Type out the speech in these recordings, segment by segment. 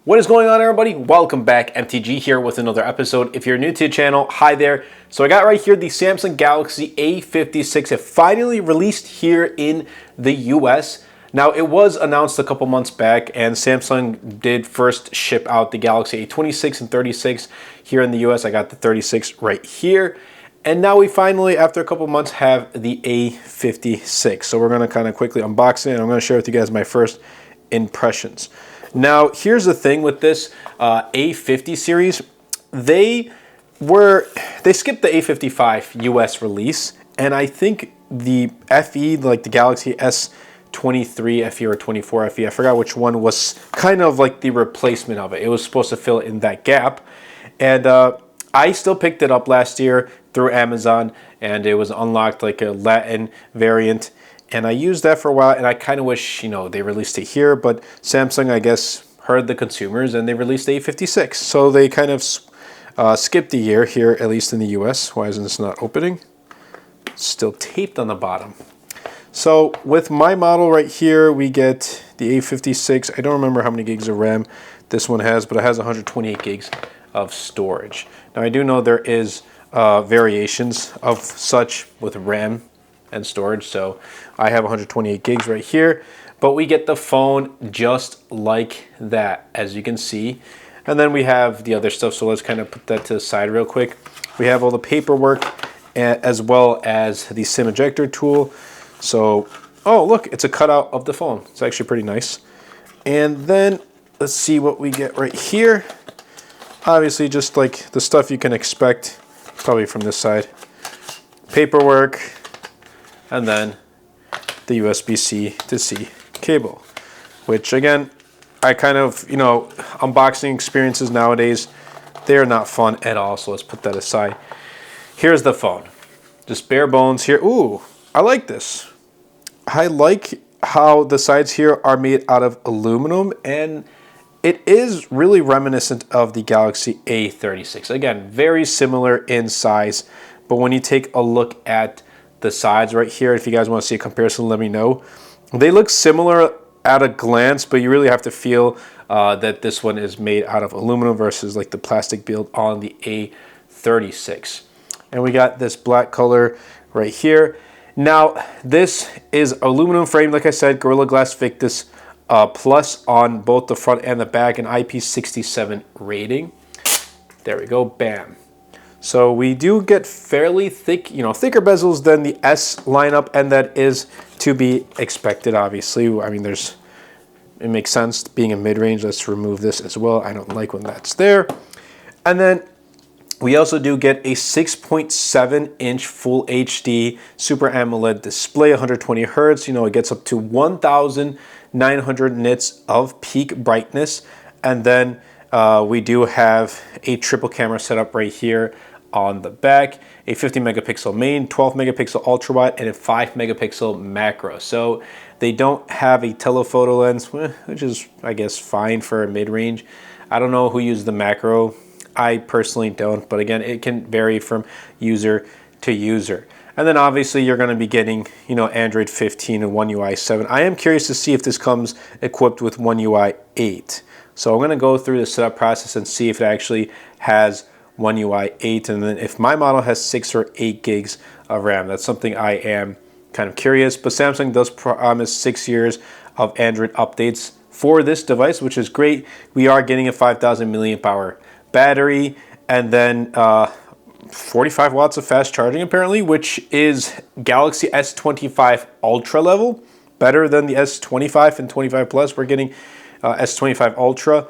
What is going on, everybody? Welcome back. MTG here with another episode. If you're new to the channel, hi there. So I got right here the Samsung Galaxy A56. It finally released here in the US. Now, it was announced a couple months back, and Samsung did first ship out the Galaxy A26 and 36 here in the US. I got the 36 right here. And now we finally, after a couple months, have the A56. So we're going to kind of quickly unbox it, and I'm going to share with you guys my first impressions. Now, here's the thing with this A50 series. They skipped the A55 US release, and I think the FE, like the Galaxy S23 FE or 24 FE, I forgot which one, was kind of like the replacement of it. It was supposed to fill in that gap. And I still picked it up last year through Amazon, and it was unlocked like a Latin variant. And I used that for a while, and I kind of wish, they released it here, but Samsung, I guess, heard the consumers, and they released the A56. So they kind of skipped a year here, at least in the US. Why isn't this not opening? It's still taped on the bottom. So with my model right here, we get the A56. I don't remember how many gigs of RAM this one has, but it has 128 gigs of storage. Now, I do know there is variations of such with RAM and storage, so I have 128 gigs right here, but we get the phone just like that, as you can see. And then we have the other stuff, so let's kind of put that to the side real quick. We have all the paperwork as well as the SIM ejector tool. So, oh look, it's a cutout of the phone. It's actually pretty nice. And then let's see what we get right here. Obviously, just like the stuff you can expect, probably from this side. Paperwork, and then the USB-C to C cable, which again, I kind of, unboxing experiences nowadays, they're not fun at all, so let's put that aside. Here's the phone. Just bare bones here. Ooh, I like this. I like how the sides here are made out of aluminum, and it is really reminiscent of the Galaxy A36. Again, very similar in size, but when you take a look at the sides right here, if you guys want to see a comparison, let me know. They look similar at a glance, but you really have to feel that this one is made out of aluminum versus like the plastic build on the A36. And we got this black color right here. Now, this is aluminum frame, like I said, Gorilla Glass Victus Plus on both the front and the back, an IP67 rating. There we go, bam. So we do get fairly thick, thicker bezels than the S lineup, and that is to be expected, obviously. I mean, it makes sense being a mid-range. Let's remove this as well. I don't like when that's there. And then we also do get a 6.7-inch Full HD Super AMOLED display, 120 Hertz. It gets up to 1,900 nits of peak brightness. And then we do have a triple camera setup right here on the back, a 50 megapixel main, 12 megapixel ultra wide, and a 5 megapixel macro. So they don't have a telephoto lens, which is, I guess, fine for a mid-range. I don't know who uses the macro. I personally don't, but again, it can vary from user to user. And then obviously you're going to be getting, Android 15 and One UI 7. I am curious to see if this comes equipped with One UI 8. So I'm going to go through the setup process and see if it actually has One UI 8, and then if my model has 6 or 8 gigs of RAM. That's something I am kind of curious, but Samsung does promise 6 years of Android updates for this device, which is great. We are getting a 5,000 milliamp hour battery, and then 45 watts of fast charging apparently, which is Galaxy S25 Ultra level, better than the S25 and 25 Plus. We're getting S25 Ultra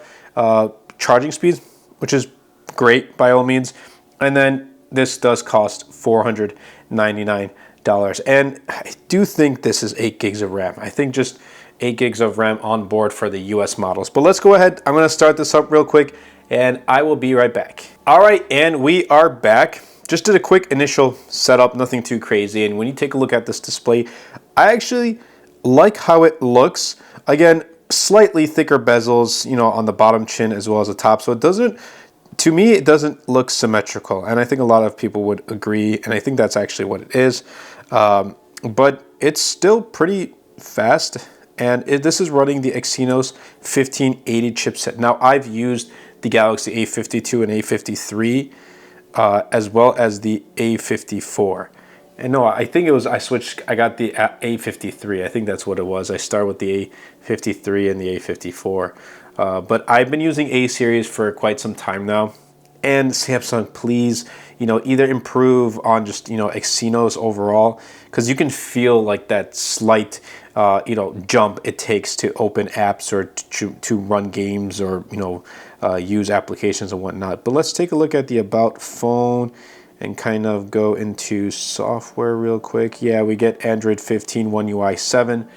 charging speeds, which is great by all means. And then this does cost $499, and I do think this is 8 gigs of RAM. I think just 8 gigs of RAM on board for the US models. But let's go ahead. I'm going to start this up real quick, and I will be right back. All right, and we are back. Just did a quick initial setup, nothing too crazy. And when you take a look at this display, I actually like how it looks. Again, slightly thicker bezels, on the bottom chin as well as the top. So it doesn't, to me, it doesn't look symmetrical. And I think a lot of people would agree. And I think that's actually what it is. But it's still pretty fast and this is running the Exynos 1580 chipset. Now, I've used the Galaxy A52 and A53 as well as the A54. And no, I think it was, I got the A53. I think that's what it was. I started with the A53 and the A54. But I've been using A series for quite some time now. And Samsung, please, either improve on just, Exynos overall, because you can feel like that slight, jump it takes to open apps or to run games or, use applications and whatnot. But let's take a look at the About phone and kind of go into software real quick. Yeah, we get Android 15, One UI 7.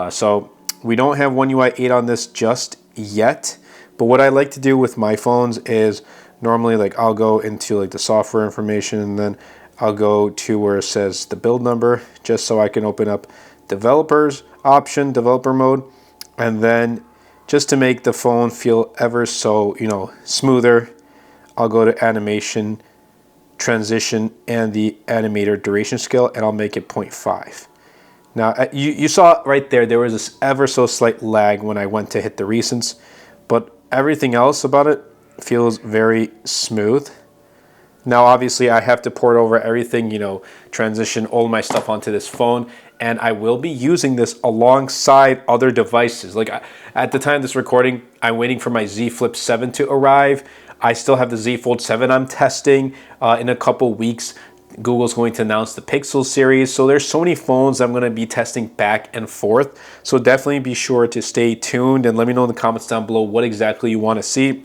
So we don't have One UI 8 on this just yet. But what I like to do with my phones is normally like I'll go into like the software information and then I'll go to where it says the build number just so I can open up developers option, developer mode, and then just to make the phone feel ever so, smoother, I'll go to animation, transition, and the animator duration scale, and I'll make it 0.5. Now you saw right there was this ever so slight lag when I went to hit the recents, but everything else about it feels very smooth. Now obviously I have to port over everything, transition all my stuff onto this phone, and I will be using this alongside other devices. Like at the time of this recording, I'm waiting for my Z Flip 7 to arrive. I still have the Z Fold 7 I'm testing. In a couple weeks, Google's going to announce the Pixel series. So there's so many phones I'm going to be testing back and forth. So definitely be sure to stay tuned and let me know in the comments down below what exactly you want to see.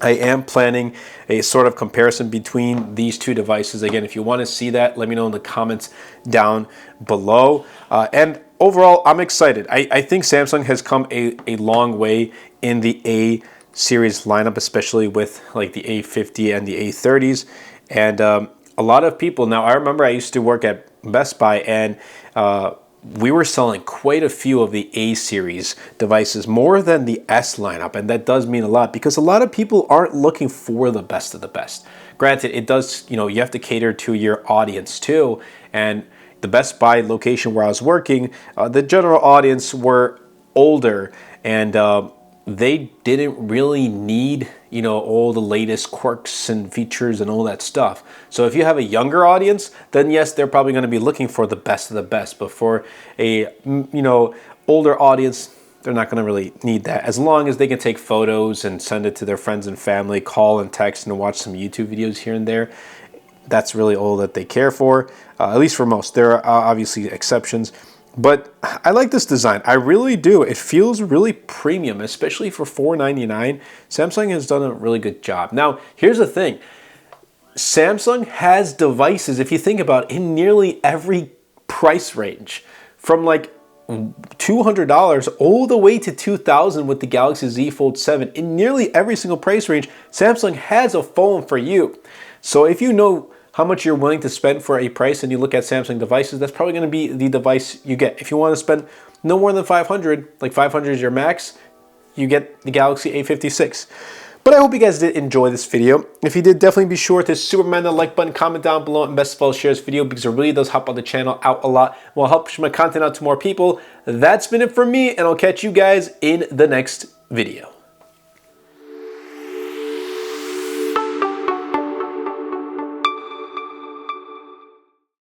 I am planning a sort of comparison between these two devices. Again, if you want to see that, let me know in the comments down below. And overall, I'm excited. I think Samsung has come a long way in the A series lineup, especially with like the A50 and the A30s. And a lot of people, now I remember I used to work at Best Buy, and we were selling quite a few of the A series devices, more than the S lineup, and that does mean a lot because a lot of people aren't looking for the best of the best. Granted, it does, you have to cater to your audience too, and the Best Buy location where I was working, the general audience were older, and they didn't really need, all the latest quirks and features and all that stuff. So if you have a younger audience, then yes, they're probably going to be looking for the best of the best. But for a, older audience, they're not going to really need that. As long as they can take photos and send it to their friends and family, call and text and watch some YouTube videos here and there, that's really all that they care for, at least for most. There are obviously exceptions. But I like this design. I really do. It feels really premium, especially for $499. Samsung has done a really good job. Now, here's the thing. Samsung has devices, if you think about it, in nearly every price range. From like $200 all the way to $2,000 with the Galaxy Z Fold 7. In nearly every single price range, Samsung has a phone for you. So if you know how much you're willing to spend for a price and you look at Samsung devices, that's probably going to be the device you get. If you want to spend no more than 500, like 500 is your max, you get the Galaxy A56. But I hope you guys did enjoy this video. If you did, definitely be sure to superman the like button, comment down below, and best of all, share this video because it really does help out the channel out a lot. It will help push my content out to more people. That's been it for me, and I'll catch you guys in the next video.